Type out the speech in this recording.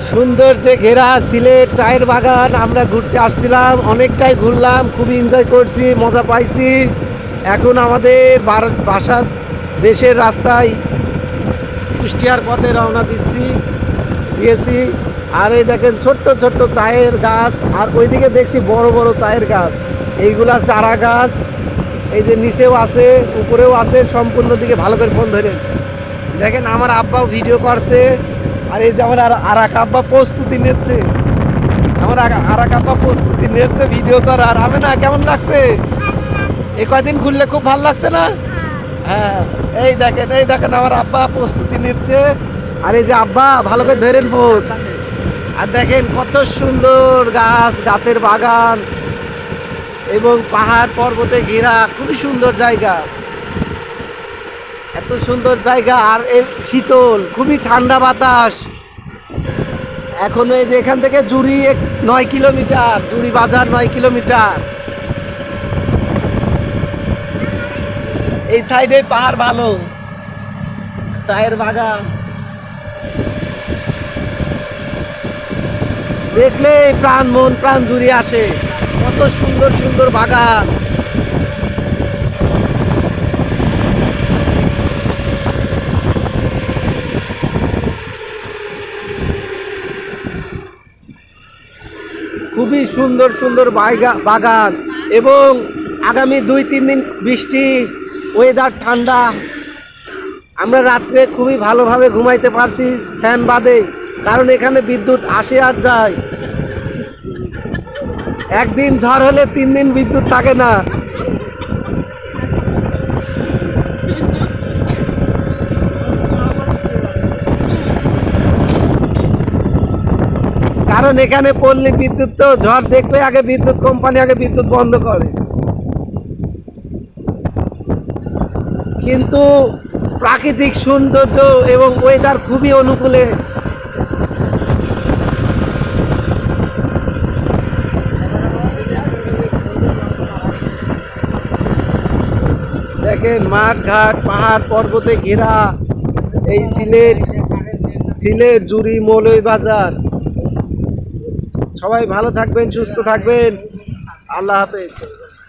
সৌন্দর্যে ঘেরা সিলেট চায়ের বাগান আমরা ঘুরতে আসছিলাম, অনেকটাই ঘুরলাম, খুবই এনজয় করছি, মজা পাইছি। এখন আমাদের বাসার দেশের রাস্তায় কুষ্টিয়ার পথে রওনা দিয়েছি। আর এই দেখেন ছোট্ট ছোট্ট চায়ের গাছ, আর ওইদিকে দেখছি বড় বড় চায়ের গাছ, এইগুলা চারা গাছ। এই যে নিচেও আছে, উপরেও আছে, সম্পূর্ণ দিকে ভালো করে ফোন ধরেন দেখেন। আমার আব্বাও ভিডিও করছে, আর এই যে আমার আর এক আব্বা প্রস্তুতি নিচ্ছে, ভিডিও করার। আমি না, কেমন লাগছে? এই কয়দিন ঘুরলে খুব ভালো লাগছে না? হ্যাঁ, এই দেখেন আমার আব্বা প্রস্তুতি নিচ্ছে। আর এই যে আব্বা ভালো করে ধরেন পোস্ট। আর দেখেন কত সুন্দর গাছের বাগান এবং পাহাড় পর্বতে ঘেরা, খুবই সুন্দর জায়গা, এত সুন্দর জায়গা। আর শীতল, খুবই ঠান্ডা বাতাস। এখন এই যে এখান থেকে জুড়ি 9 কিলোমিটার, জুড়ি বাজার 9 কিলোমিটার। এই সাইডে পাহাড় ভালো, চায়ের বাগান দেখলে মন প্রাণ জুড়ে আসে। কত সুন্দর সুন্দর বাগান। খুবই সুন্দর সুন্দর বাগান, এবং আগামী 2-3 দিন বৃষ্টি, ওয়েদার ঠান্ডা। আমরা রাত্রে খুবই ভালোভাবে ঘুমাইতে পারছি ফ্যান বাদে, কারণ এখানে বিদ্যুৎ আসে আর যায়। একদিন ঝড় হলে 3 দিন বিদ্যুৎ থাকে না। কারণ এখানে পল্লী বিদ্যুৎ, তো ঝড় দেখলে আগে বিদ্যুৎ কোম্পানি বিদ্যুৎ বন্ধ করে। কিন্তু প্রাকৃতিক সৌন্দর্য এবং ওয়েদার খুবই অনুকূলে। দেখেন মাঠ ঘাট, পাহাড় পর্বতে ঘেরা এই সিলেট জুড়ি মৌলভীবাজার। সবাই ভালো থাকবেন, সুস্থ থাকবেন। আল্লাহ হাফেজ।